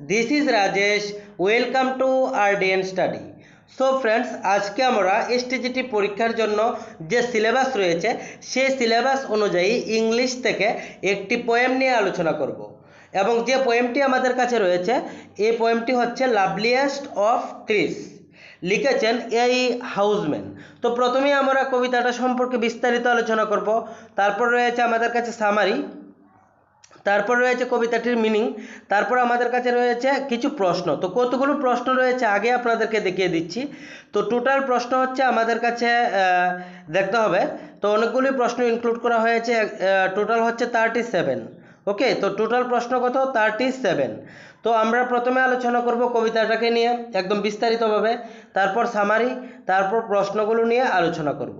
This is Rajesh, welcome to RDN study. So friends, আজকে আমরা STGT পরীক্ষার জন্য যে সিলেবাস রয়েছে সেই সিলেবাস অনুযায়ী ইংলিশ থেকে একটি পোয়েম নিয়ে আলোচনা করব এবং যে পোয়েমটি আমাদের কাছে রয়েছে এই পোয়েমটি হচ্ছে লাভলিয়েস্ট অফ ট্রিস, লিখেছেন এই হাউজম্যান। তো প্রথমেই আমরা কবিতাটা সম্পর্কে বিস্তারিত আলোচনা করব, তারপর রয়েছে আমাদের কাছে সামারি, তারপর রয়েছে কবিতাটির মিনিং, তারপর আমাদের কাছে রয়েছে কিছু প্রশ্ন। তো কতগুলো প্রশ্ন রয়েছে আগে আপনাদেরকে দেখিয়ে দিচ্ছি। তো টোটাল প্রশ্ন হচ্ছে আমাদের কাছে দেখতে হবে, তো অনেকগুলি প্রশ্ন ইনক্লুড করা হয়েছে, টোটাল হচ্ছে 37। ওকে, তো টোটাল প্রশ্ন কত? 37। তো আমরা প্রথমে আলোচনা করব কবিতাটাকে নিয়ে একদম বিস্তারিতভাবে, তারপর সামারি, তারপর প্রশ্নগুলো নিয়ে আলোচনা করব।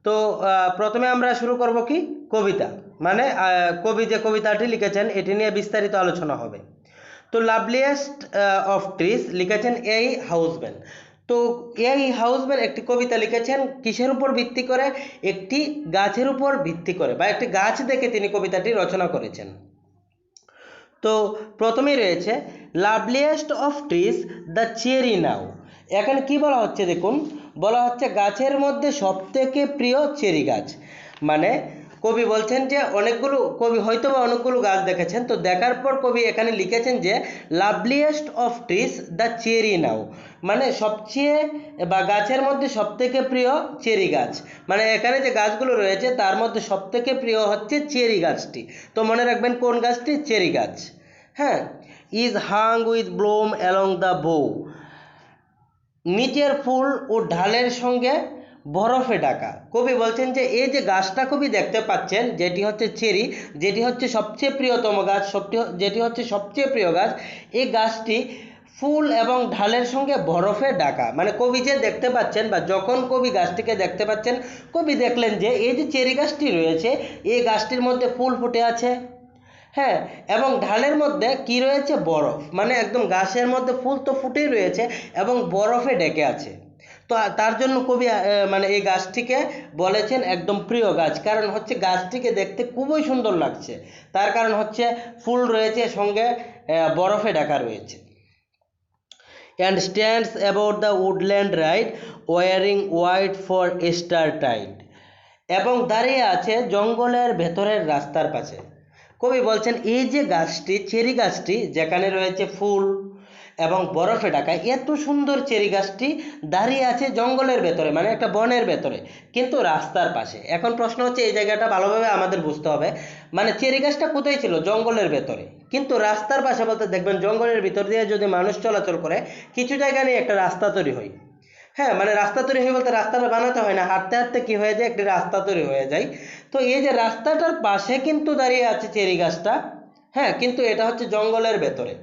তো প্রথমে আমরা শুরু করব কি কবিতা, মানে কবি যে কবিতাটি লিখেছেন এটি নিয়ে বিস্তারিত আলোচনা হবে। তো লাভলিয়েস্ট অফ ট্রিস লিখেছেন এই হাউজম্যান। তো এই হাউজম্যান একটি কবিতা লিখেছেন কিসের উপর ভিত্তি করে? একটি গাছের উপর ভিত্তি করে, বা একটি গাছ দেখে তিনি কবিতাটি রচনা করেছেন। তো প্রথমেই রয়েছে লাভলিয়েস্ট অফ ট্রিস দ্য চেরি নাও। এখানে কি বলা হচ্ছে দেখুন, বলা হচ্ছে গাছের মধ্যে সবথেকে প্রিয় চেরি গাছ। মানে কবি বলছেন যে কবি হয়তো বা অনেকগুলো গাছ দেখেছেন, তো দেখার পর কবি এখানে লিখেছেন যে লাভলিয়েস্ট অফ ট্রিস দ্য চেরি নাও, মানে সবচেয়ে বা গাছের মধ্যে সবথেকে প্রিয় চেরি গাছ। মানে এখানে যে গাছগুলো রয়েছে তার মধ্যে সবথেকে প্রিয় হচ্ছে চেরি গাছটি। তো মনে রাখবেন কোন গাছটি? চেরি গাছ। হ্যাঁ, is Hang with Bloom along the বো, নিচের ফুল ও ঢালের সঙ্গে বরফে ঢাকা। কবি বলছেন যে এই যে গাছটা কবি দেখতে পাচ্ছেন, যেটি হচ্ছে চেরি, যেটি হচ্ছে সবচেয়ে প্রিয়তম গাছ, যেটি হচ্ছে সবচেয়ে প্রিয় গাছ, এই গাছটি ফুল এবং ঢালের সঙ্গে বরফে ঢাকা। মানে কবি যে দেখতে পাচ্ছেন, বা যখন কবি গাছটিকে দেখতে পাচ্ছেন, কবি দেখলেন যে এই যে চেরি গাছটি রয়েছে এই গাছটির মধ্যে ফুল ফুটে আছে, হ্যাঁ, এবং ঢালের মধ্যে কি রয়েছে? বরফ। মানে একদম গাছের মধ্যে ফুল তো ফুটেই রয়েছে এবং বরফে ঢেকে আছে। তো তার জন্য কবি মানে এই গাছটিকে বলেছেন একদম প্রিয় গাছ, কারণ হচ্ছে গাছটিকে দেখতে খুবই সুন্দর লাগছে, তার কারণ হচ্ছে ফুল রয়েছে সঙ্গে বরফে ঢাকা রয়েছে। and stands about the woodland right wearing white for Easter tide, এবং দাঁড়িয়ে আছে জঙ্গলের ভেতরের রাস্তার পাশে। কবি বলছেন এই যে গাছটি, চেরি গাছটি, যেখানে রয়েছে ফুল এবং বরফে ঢাকা, এত সুন্দর চেরি গাছটি দাঁড়িয়ে আছে জঙ্গলের ভেতরে, মানে একটা বনের ভেতরে, কিন্তু রাস্তার পাশে। এখন প্রশ্ন হচ্ছে এই জায়গাটা ভালোভাবে আমাদের বুঝতে হবে, মানে চেরি গাছটা কোথায় ছিল? জঙ্গলের ভেতরে, কিন্তু রাস্তার পাশে বলতে দেখবেন জঙ্গলের ভিতর দিয়ে যদি মানুষ চলাচল করে কিছু জায়গা নিয়ে একটা রাস্তা তৈরি হয়। হ্যাঁ, মানে রাস্তা তৈরি হয় বলতে রাস্তাটা বানাতে হয় না, হাঁটতে হাঁটতে কি হয়ে যায়, একটি রাস্তা তৈরি হয়ে যায়। তো এই যে রাস্তাটার পাশে কিন্তু দাঁড়িয়ে আছে চেরি গাছটা, হ্যাঁ, কিন্তু এটা হচ্ছে জঙ্গলের ভেতরে।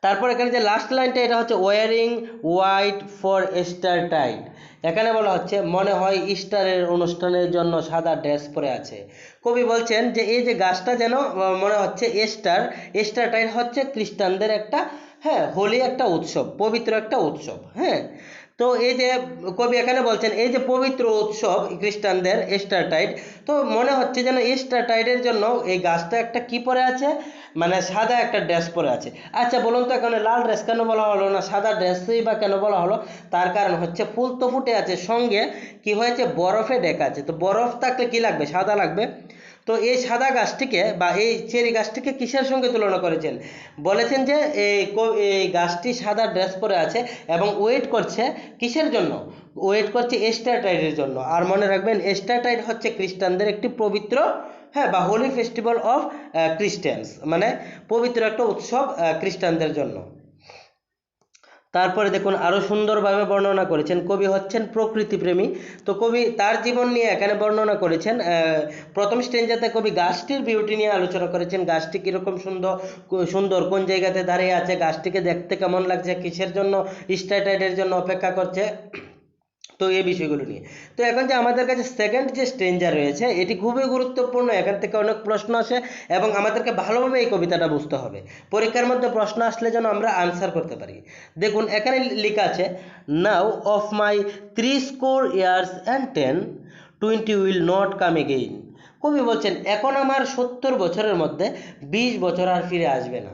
তারপর এখানে যে লাস্ট লাইনটা, এটা হচ্ছে wearing white for Eastertide. এখানে বলা হচ্ছে মনে হয় ইস্টারের অনুষ্ঠানের জন্য সাদা ড্রেস পরে আছে। কবি বলছেন যে এই যে গাছটা যেন মনে হচ্ছে ইস্টার টাইড হচ্ছে খ্রিস্টানদের একটা, হ্যাঁ, হোলি একটা উৎসব, পবিত্র একটা উৎসব। হ্যাঁ, তো এই যে কবি এখানে বলছেন এই যে পবিত্র উৎসব খ্রিস্টানদের ইস্টার টাইড, তো মনে হচ্ছে যেন ইস্টার টাইডের জন্য এই গাছটা একটা কি পরে আছে, মানে সাদা একটা ড্রেস পরে আছে। আচ্ছা বলুন তো, এখানে লাল ড্রেস কেন বলা হলো না, সাদা ড্রেসই বা কেন বলা হলো? তার কারণ হচ্ছে ফুল তো ফুটে আছে, সঙ্গে কি হয়েছে? বরফে ঢেকা আছে। তো বরফ থাকলে কি লাগবে? সাদা লাগবে। তো এই সাদা গাছটিকে বা এই চেরি গাছটিকে কিসের সঙ্গে তুলনা করেছেন? বলেছেন যে এই গাছটি সাদা ড্রেস পরে আছে এবং ওয়েট করছে কিসের জন্য? ওয়েট করছে ইস্টার টাইডের জন্য। আর মনে রাখবেন ইস্টার টাইড হচ্ছে খ্রিস্টানদের একটি পবিত্র, হ্যাঁ, বা হোলি ফেস্টিভ্যাল অফ খ্রিস্টানস, মানে পবিত্র একটা উৎসব খ্রিস্টানদের জন্য। তারপরে দেখুন আরো সুন্দরভাবে বর্ণনা করেছেন, কবি হচ্ছেন প্রকৃতিপ্রেমী। তো কবি তার জীবন নিয়ে এখানে বর্ণনা করেছেন। প্রথম স্টেঞ্জাতে কবি গাছটির বিউটি নিয়ে আলোচনা করেছেন, গাছটি কিরকম সুন্দর, কোন জায়গাতে দাঁড়িয়ে আছে, গাছটিকে দেখতে কেমন লাগছে, কিসের জন্য ইস্টার টাইডের জন্য অপেক্ষা করছে, তো এই বিষয়গুলো নিয়ে। তো এখন যে আমাদের কাছে সেকেন্ড যে স্ট্রেঞ্জার রয়েছে এটি খুবই গুরুত্বপূর্ণ, এখান থেকে অনেক প্রশ্ন আসে এবং আমাদেরকে ভালোভাবে এই কবিতাটা বুঝতে হবে, পরীক্ষার মধ্যে প্রশ্ন আসলে যেন আমরা আনসার করতে পারি। দেখুন এখানে লেখা আছে, now of my 70 years and 10, 20 will not come again. কবি বলছেন এখন আমার 70 বছরের মধ্যে 20 বছর আর ফিরে আসবে না।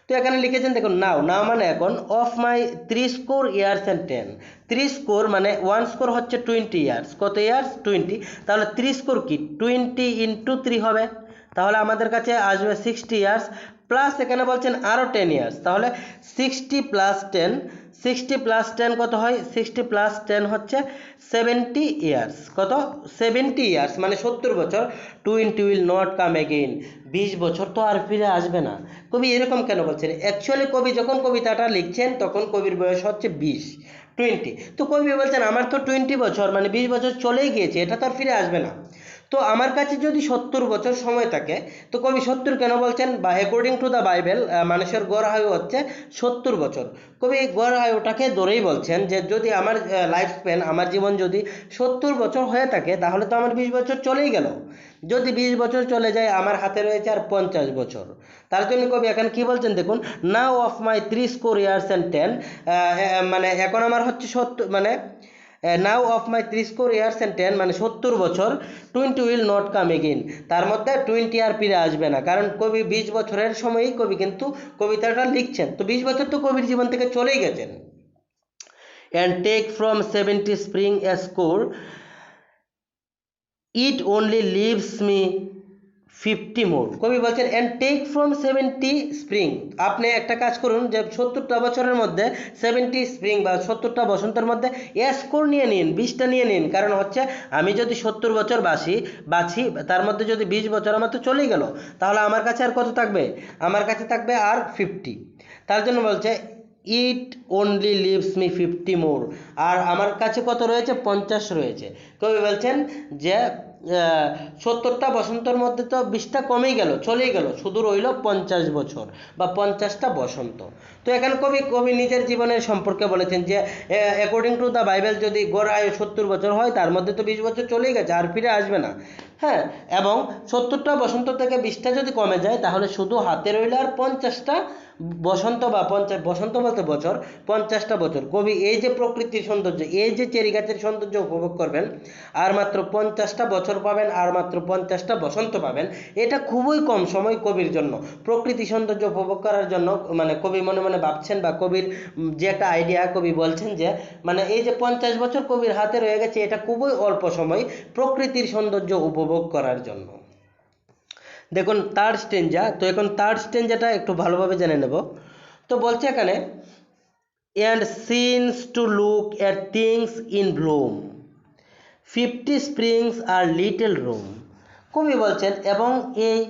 তো এখানে লিখেছেন দেখুন নাও, নাও মানে এখন, of my 3 score years and 10, 3 score মানে 1 স্কোর হচ্ছে 20 ইয়ার্স, কত ইয়ার্স 20, তাহলে 3 স্কোর কি 20 ইন্টু 3 হবে, তাহলে আমাদের কাছে আসবে 60 ইয়ার্স, প্লাস এখানে বলছেন আরও 10 ইয়ার্স, তাহলে 60 প্লাস 10, 60 প্লাস 10 কত হয়, 60 প্লাস 10 হচ্ছে 70 ইয়ার্স, কত 70 ইয়ার্স মানে 70 বছর, 20 উইল নট কাম এগেইন, 20 বছর তো আর ফিরে আসবে না। কবি এরকম কেন বলছেন, অ্যাকচুয়ালি কবি যখন কবিতাটা লিখছেন তখন কবির বয়স হচ্ছে 20, তো কবি বলছেন আমার তো 20 বছর মানে 20 বছর চলেই গিয়েছে, এটা তো আর ফিরে আসবে না। তো আমার কাছে যদি 70 বছর সময় থাকে, তো কবি 70 কেন বলছেন, বা অ্যাকর্ডিং টু দ্য বাইবেল মানুষের গড় আয়ু হচ্ছে 70 বছর, কবি গড় আয়ুটাকে ধরেই বলছেন যে যদি আমার লাইফ স্প্যান, আমার জীবন যদি 70 বছর হয়ে থাকে তাহলে তো আমার 20 বছর চলেই গেল, যদি 20 বছর চলে যায় আমার হাতে রয়েছে আর 50 বছর। তার জন্য কবি এখন কি বলছেন দেখুন, now of my 3 score years and 10, মানে এখন আমার হচ্ছে 70 মানে now of my 3 score years and 10 মানে 70 বছর, 20 উইল নট কাম এগেইন, তার মধ্যে 20 আর ফিরে আসবে না, কারণ কবি 20 বছরের সময়ই কবি কিন্তু কবিতাটা লিখছেন, তো 20 বছর তো কবির জীবন থেকে চলেই গেছেন। And take from 70 spring a score, it only leaves me 50 more, কবি বলছেন অ্যান্ড টেক ফ্রম 70 স্প্রিং, আপনি একটা কাজ করুন যে 70টা বছরের মধ্যে 70 স্প্রিং বা 70টা বসন্তের মধ্যে স্কোর নিয়ে নিন, 20টা নিয়ে নিন, কারণ হচ্ছে আমি যদি 70 বছর বাঁচি তার মধ্যে যদি 20 বছর আমার তো চলেই গেল, তাহলে আমার কাছে আর কত থাকবে, আমার কাছে থাকবে আর 50, তার জন্য বলছে ইট অনলি লিভস মি 50 মোর, আর আমার কাছে কত রয়েছে 50 রয়েছে, কবি বলছেন যে 70টা বসন্তের মধ্যে তো 20টা কমেই গেল, চলেই গেল, শুধু রইল 50 বছর বা 50টা বসন্ত। তো এখানে কবি নিজের জীবনের সম্পর্কে বলেছেন যে অ্যাকর্ডিং টু দ্য বাইবেল যদি গড় আয়ু 70 বছর হয় তার মধ্যে তো 20 বছর চলেই গেছে, আর ফিরে আসবে না। হ্যাঁ, এবং 70টা বসন্ত থেকে 20টা যদি কমে যায় তাহলে শুধু হাতে রইল আর 50টা বসন্ত, বা 50 বসন্ত বলতে বছর, 50টা বছর। কবি এই যে প্রকৃতির সৌন্দর্য, এই যে চেরি গাছের সৌন্দর্য উপভোগ করবেন, আর মাত্র 50টা বছর পাবেন, আর মাত্র 50টা বসন্ত পাবেন, এটা খুবই কম সময় কবির জন্য। প্রকৃতি সৌন্দর্য উপভোগ করার জন্য মানে কবি মনে মনে ভাবছেন, বা কবির যে একটা আইডিয়া, কবি বলছেন যে মানে এই যে 50 বছর কবির হাতে রয়ে গেছে, এটা খুবই অল্প সময় প্রকৃতির সৌন্দর্য উপভোগ করার জন্য। দেখুন থার্ড স্টেঞ্জা, তো এখন থার্ড স্টেঞ্জাটা একটু ভালোভাবে জেনে নেব। তো বলছে এখানে and seems to look at things in bloom, 50 springs are little room, কবি বলছেন এবং এই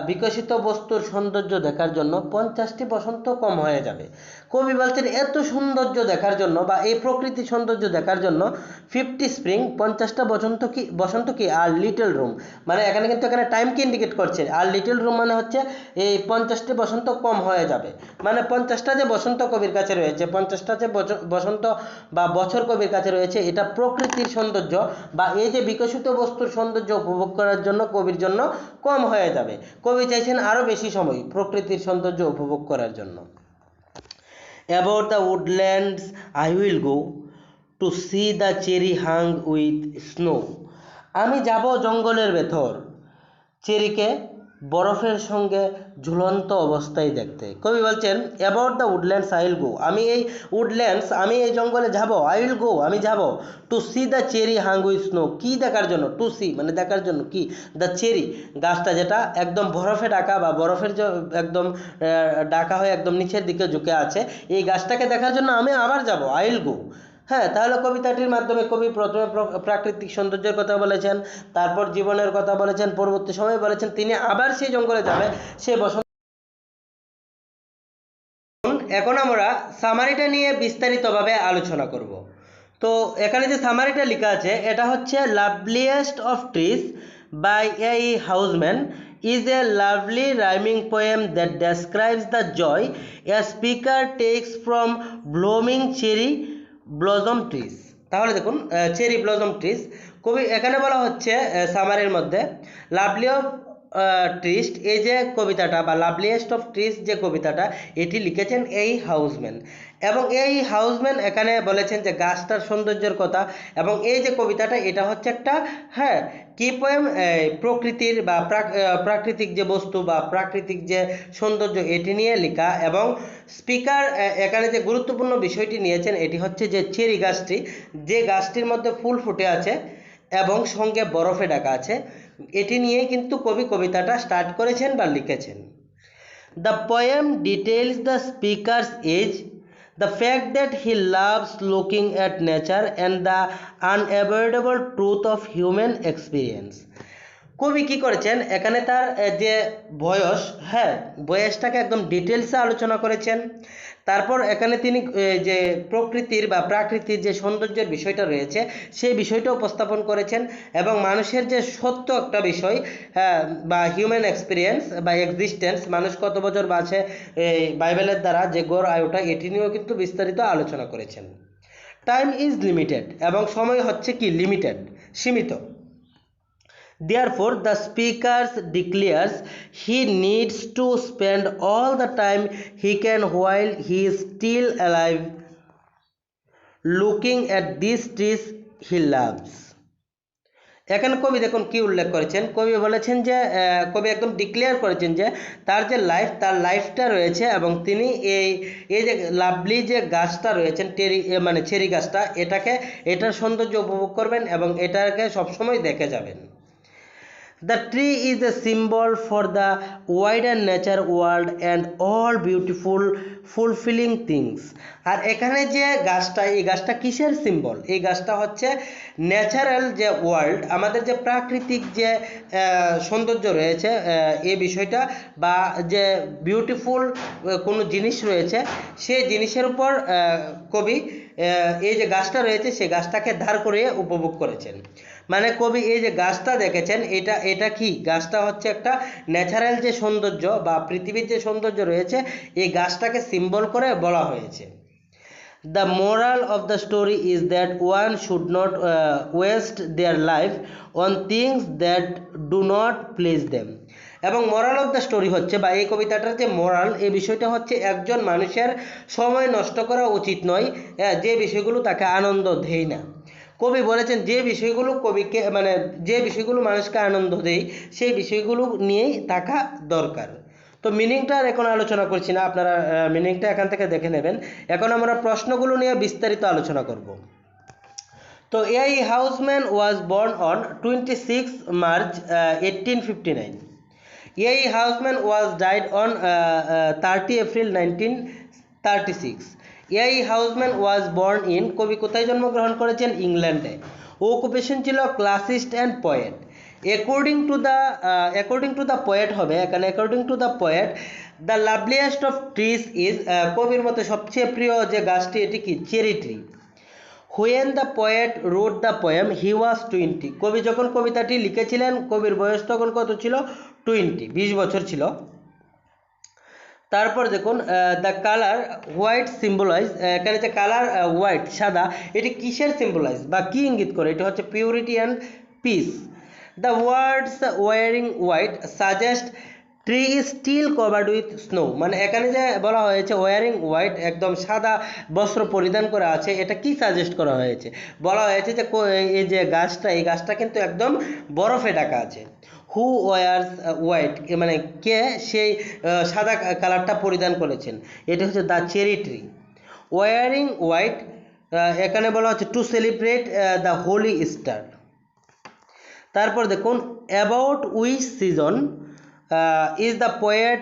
বিকশিত বস্তুর সৌন্দর্য দেখার জন্য 50টি বসন্ত কম হয়ে যাবে। কবি বলছেন এত সৌন্দর্য দেখার জন্য বা এই প্রকৃতির সৌন্দর্য দেখার জন্য 50 স্প্রিং 50টা বসন্ত কি আর লিটল রুম, মানে এখানে কিন্তু এখানে টাইমকে ইন্ডিকেট করছে, আর লিটল রুম মানে হচ্ছে এই 50টি বসন্ত কম হয়ে যাবে, মানে 50টা যে বসন্ত কবির কাছে রয়েছে, 50টা যে বসন্ত বা বছর কবির কাছে রয়েছে, এটা প্রকৃতির সৌন্দর্য বা এই যে বিকশিত বস্তুর সৌন্দর্য উপভোগ করার জন্য কবির জন্য কম হয়ে যাবে। কবি চাইছেন আরো বেশি সময় প্রকৃতির সৌন্দর্য উপভোগ করার জন্য। About the woodlands I will go to see the cherry hung with snow, আমি যাব জঙ্গলের ভেতর চেরিকে বরফের সঙ্গে ঝুলন্ত অবস্থায় দেখতে। কবি বলছেন about the Woodlands I will go, আমি এই উডল্যান্ডস, আমি এই জঙ্গলে যাব, আই উইল গো আমি যাব, to see the cherry hung with snow, কী দেখার জন্য, টু সি মানে দেখার জন্য, কি দ্য চেরি গাছটা যেটা একদম বরফে ঢাকা বা বরফের যে একদম ঢাকা হয়ে একদম নিচের দিকে ঝুঁকে আছে, এই গাছটাকে দেখার জন্য আমি আবার যাব, আই উইল গো। হ্যাঁ, তাহলে কবিতাটির মাধ্যমে কবি প্রথমে প্রাকৃতিক সৌন্দর্যের কথা বলেছেন, তারপর জীবনের কথা বলেছেন, পরবর্তী সময়ে বলেছেন তিনি আবার সেই জঙ্গলে যাবে, সে বসন্ত। এখন আমরা সামারিটা নিয়ে বিস্তারিতভাবে আলোচনা করব। তো এখানে যে সামারিটা লেখা আছে এটা হচ্ছে loveliest of trees by A Housman is a lovely rhyming poem that describes the joy a speaker takes from blooming cherry blossom trees। তাহলে দেখুন চেরি ব্লসম ট্রিজ, কবি এখানে বলা হচ্ছে সামারির মধ্যে লাভলি অফ ট্রিস্ট, এই যে কবিতাটা বা লাভলিয়েস্ট অফ ট্রিস্ট যে কবিতাটা, এটি লিখেছেন এই হাউসম্যান। এবং এই হাউসম্যান এখানে বলেছেন যে গাছটার সৌন্দর্যের কথা। এবং এই যে কবিতাটা, এটা হচ্ছে একটা, হ্যাঁ, কি পোয়েম, প্রকৃতির বা প্রাকৃতিক যে বস্তু বা প্রাকৃতিক যে সৌন্দর্য, এটি নিয়ে লেখা। এবং স্পিকার এখানে যে গুরুত্বপূর্ণ বিষয়টি নিয়েছেন, এটি হচ্ছে যে চেরি গাছটি, যে গাছটির মধ্যে ফুল ফুটে আছে এবং সঙ্গে বরফে ঢাকা আছে, এটি নিয়ে কিন্তু কবি কবিতাটা স্টার্ট করেছেন বা লিখেছেন। The poem details the speaker's age, the fact that he loves looking at nature, and the unavoidable truth of human experience. কবি কি করেছেন এখানে, তার যে বয়স, হ্যাঁ, বয়সটাকে একদম ডিটেলসে আলোচনা করেছেন। তারপর এখানে তিনি যে প্রকৃতির বা প্রাকৃতির যে সৌন্দর্যের বিষয়টা রয়েছে, সেই বিষয়টা উপস্থাপন করেছেন। এবং মানুষের যে সত্য একটা বিষয়, বা হিউম্যান এক্সপিরিয়েন্স বা এক্সিস্টেন্স, মানুষ কত বছর বাঁচে, এই বাইবেলের দ্বারা যে গড় আয়ুটা, এটি নিয়েও কিন্তু বিস্তারিত আলোচনা করেছেন। টাইম ইজ লিমিটেড, এবং সময় হচ্ছে কি লিমিটেড, সীমিত। Therefore, the speaker declares he needs to spend all the time he can while he is still alive looking at these trees he loves. এখানে কবি দেখুন কি উল্লেখ করেছেন। কবি বলেছেন যে কবি একদম ডিক্লেয়ার করেছেন যে তার যে লাইফ, তার লাইফটা রয়েছে, এবং তিনি এই যে লাভলি যে গাছটা রয়েছেন, মানে চেরি গাছটা, এটার সৌন্দর্য উপভোগ করবেন এবং এটাকে সবসময় দেখে যাবেন। The tree is a symbol for the wider nature world and all beautiful fulfilling things. আর এখানে যে গাছটা, এই গাছটা কিসের সিম্বল? এই গাছটা হচ্ছে ন্যাচারাল যে ওয়ার্ল্ড, আমাদের যে প্রাকৃতিক যে সৌন্দর্য রয়েছে, এই বিষয়টা, বা যে বিউটিফুল কোনো জিনিস রয়েছে, সেই জিনিসের উপর কবি এই যে গাছটা রয়েছে, সেই গাছটাকে ধার করে উপভোগ করেছেন। মানে কবি এই যে গাছটা দেখেছেন, এটা কি, গাছটা হচ্ছে একটা ন্যাচারাল যে সৌন্দর্য বা পৃথিবীর যে সৌন্দর্য রয়েছে, এই গাছটাকে সিম্বল করে বলা হয়েছে। The moral of the story is that one should not waste their life on things that do not please them. এবং মোরাল অফ দ্য স্টোরি হচ্ছে, বা এই কবিতাটার যে মোরাল, এই বিষয়টা হচ্ছে একজন মানুষের সময় নষ্ট করা উচিত নয় যে বিষয়গুলো তাকে আনন্দ দেয় না। কবি বলেছেন যে বিষয়গুলো কবিকে, মানে যে বিষয়গুলো মানুষকে আনন্দ দেয়, সেই বিষয়গুলো নিয়েই থাকা দরকার। তো মিনিংটা আর এখন আলোচনা করছি না, আপনারা মিনিংটা এখান থেকে দেখে নেবেন। এখন আমরা প্রশ্নগুলো নিয়ে বিস্তারিত আলোচনা করব। তো এই হাউসম্যান ওয়াজ বর্ন অন 26 মার্চ 1859. এই হাউসম্যান ওয়াজ ডাইড অন 30 এপ্রিল 1936. এই হাউসম্যান ওয়াজ বর্ন ইন, কবি কোথায় জন্মগ্রহণ করেছেন? ইংল্যান্ডে। অকুপেশন ছিল classicist and poet. According to the poet হবে এখানে, according to the poet the loveliest of trees is, কবির মতে সবচেয়ে প্রিয় যে গাছটি, এটি কি? Cherry tree. When the poet wrote the poem he was 20. কবি যখন কবিতাটি লিখেছিলেন, কবির বয়স তখন কত ছিল? 20 বছর ছিল। তারপর দেখুন, দ্য কালার হোয়াইট সিম্বলাইজ, এখানে যে কালার হোয়াইট, সাদা, এটি কিসের সিম্বলাইজ বা কি ইঙ্গিত করে? এটি হচ্ছে purity and peace. The words wearing white suggest tree is still covered with snow, মানে এখানে যে বলা হয়েছে ওয়ারিং হোয়াইট, একদম সাদা বস্ত্র পরিধান করা আছে, এটা কি সাজেস্ট করা হয়েছে? বলা হয়েছে যে এই যে গাছটা, এই গাছটা কিন্তু একদম বরফে ঢাকা আছে। হু ওয়ার্স হোয়াইট, মানে কে সেই সাদা কালারটা পরিধান করেছেন? এটা হচ্ছে the cherry tree. Wearing white, এখানে বলা হচ্ছে to celebrate the holy star. তারপর দেখুন, about which season is the poet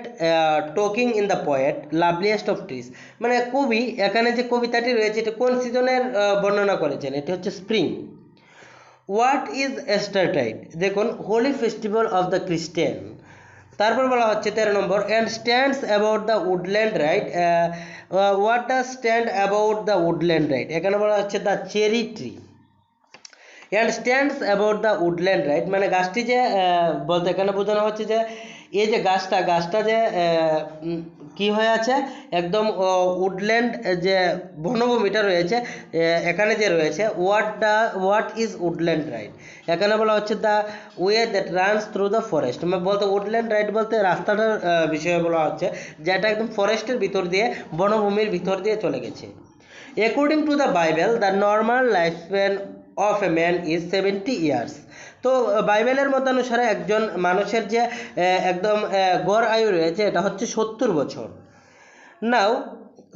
talking in the poet loveliest of trees, মানে কবি এখানে যে কবিতাটি রয়েছে, এটা কোন সিজনের বর্ণনা করেছেন? এটি হচ্ছে স্প্রিং। হোয়াট ইজ এস্টারটাইড, দেখুন হোলি ফেস্টিভ্যাল অফ দ্য খ্রিস্টান। তারপর বলা হচ্ছে 13 number, and stands about the woodland right, what does stand about the woodland right, এখানে বলা হচ্ছে the cherry tree. And stands about the woodland right, মানে গাছটি যে বলতে এখানে বোঝানো হচ্ছে যে এই যে গাছটা যে কি হয়ে আছে একদম উডল্যান্ড যে বনভূমিটা রয়েছে এখানে যে রয়েছে হোয়াট ইজ উডল্যান্ড রাইট, এখানে বলা হচ্ছে the way that runs through the forest, মানে বলতে উডল্যান্ড রাইট বলতে রাস্তাটার বিষয়ে বলা হচ্ছে যেটা একদম ফরেস্টের ভিতর দিয়ে বনভূমির ভিতর দিয়ে চলে গেছে। According to the Bible the normal life span of a man is 70 years. তো বাইবেলের মতানুসারে একজন মানুষের যে একদম গড় আয়ু রয়েছে এটা হচ্ছে 70 বছর। Now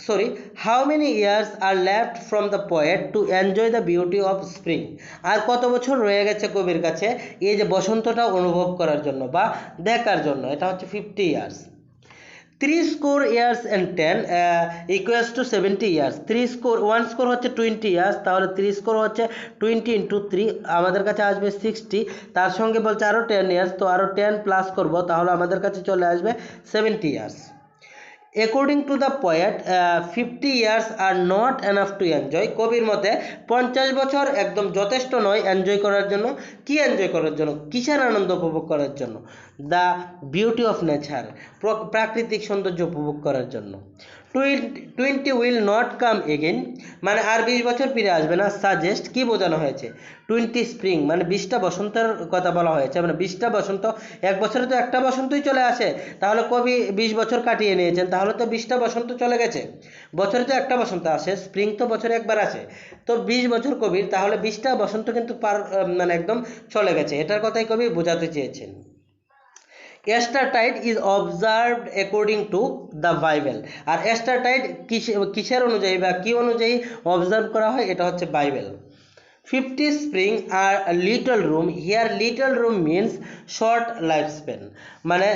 sorry how many years are left from the poet to enjoy the beauty of spring, আর কত বছর রয়ে গেছে কবির কাছে এই যে বসন্তটা অনুভব করার জন্য বা দেখার জন্য, এটা হচ্ছে 50 years. 3 score years and 10 equals to 70 years। 3 score 1 score হচ্ছে 20 ইয়ার্স, তাহলে 3 score হচ্ছে 20 ইন্টু 3 আমাদের কাছে আসবে 60, তার সঙ্গে বলছে আরও 10 ইয়ার্স, তো আরও 10 প্লাস করব তাহলে আমাদের কাছে চলে আসবে 70 years. According to the poet 50 years are not enough to enjoy, কবির মতে 50 বছর একদম যথেষ্ট নয় এনজয় করার জন্য। কি এনজয় করার জন্য, কিসের আনন্দ উপভোগ করার জন্য? দ্য বিউটি অফ নেচার, প্রাকৃতিক সৌন্দর্য উপভোগ করার জন্য। 20 উইল নট কাম এগেন, মানে আর 20 বছর ফিরে আসবে না। সাজেস্ট, কি বোঝানো হয়েছে? 20 স্প্রিং মানে 20টা বসন্তের কথা বলা হয়েছে, মানে 20টা বসন্ত, এক বছরে তো একটা বসন্তই চলে আসে, তাহলে কবি 20 বছর কাটিয়ে নিয়েছেন, তাহলে তো 20টা বসন্ত চলে গেছে। বছরে তো একটা বসন্ত আসে, স্প্রিং তো বছরে একবার আসে, তো 20 বছর কবির, তাহলে 20টা বসন্ত কিন্তু মানে একদম চলে গেছে, এটার কথাই কবি বোঝাতে চেয়েছেন। Eastertide is observed according to the Bible, আর এস্টারটাইড কিসের অনুযায়ী বা কি অনুযায়ী অবজার্ভ করা হয়, এটা হচ্ছে বাইবেল। 50 স্প্রিং আর little room, here little room means short life span, মানে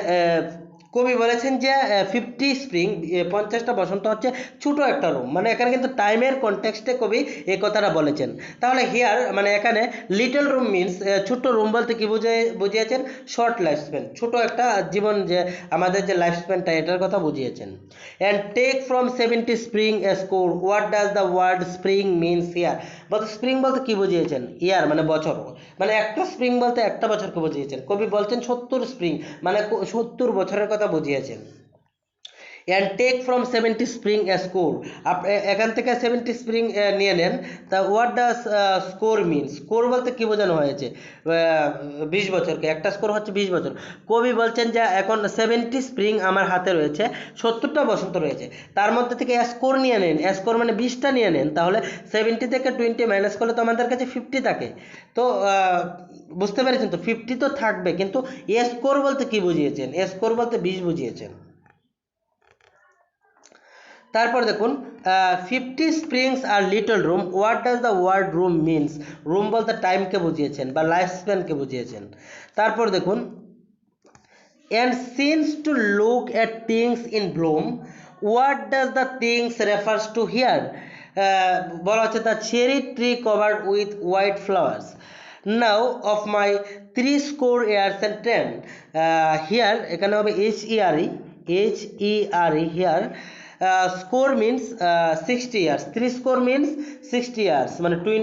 কবি বলেছেন যে 50 স্প্রিং 50টা বসন্ত হচ্ছে ছোটো একটা রুম, মানে এখানে কিন্তু টাইমের কনটেক্সটে কবি এই কথাটা বলেছেন। তাহলে হিয়ার মানে এখানে লিটল রুম মিনস ছোট্ট রুম বলতে কি বুঝিয়েছেন? শর্ট লাইফ স্প্যান, ছোটো একটা জীবন, যে আমাদের যে লাইফ স্প্যানটা এটার কথা বুঝিয়েছেন। And take from 70 spring a score, what does the word spring means here, বলতে স্প্রিং বলতে কি বুঝিয়েছেন? ইয়ার মানে বছর, মানে একটা স্প্রিং বলতে একটা বছরকে বুঝিয়েছেন। কবি বলছেন 70 স্প্রিং মানে 70 বছরের কথা বুঝিয়েছেন। And take from 70 spring a score, এখান থেকে 70 স্প্রিং নিয়ে নেন। তা what does score mean, score বলতে কি বোঝানো হয়েছে? 20 বছরকে, একটা স্কোর হচ্ছে 20 বছর। কবি বলছেন যে এখন 70 স্প্রিং আমার হাতে রয়েছে, 70টা বসন্ত রয়েছে, তার মধ্যে থেকে স্কোর নিয়ে নেন, স্কোর মানে 20টা নিয়ে নেন, তাহলে 70 থেকে 20 মাইনাস করলে তো আমাদের কাছে 50 থাকে। তো বুঝতে পেরেছেন তো, 50 তো থাকবে, কিন্তু স্কোর বলতে কি বুঝিয়েছেন? স্কোর বলতে 20 বুঝিয়েছেন। তারপর দেখুন 50 স্প্রিংস আর little room, what does the word room means, room বলতে টাইমকে বুঝিয়েছেন বা লাইফ স্প্যানকে বুঝিয়েছেন। তারপর দেখুন and seems to look at things in bloom, what does the things refers to here? বলা হচ্ছে the cherry tree covered with white flowers now of my 60 years and 10, here এখানে হবে HERE here, score means 60 years, 3 score means 60 years মানে 20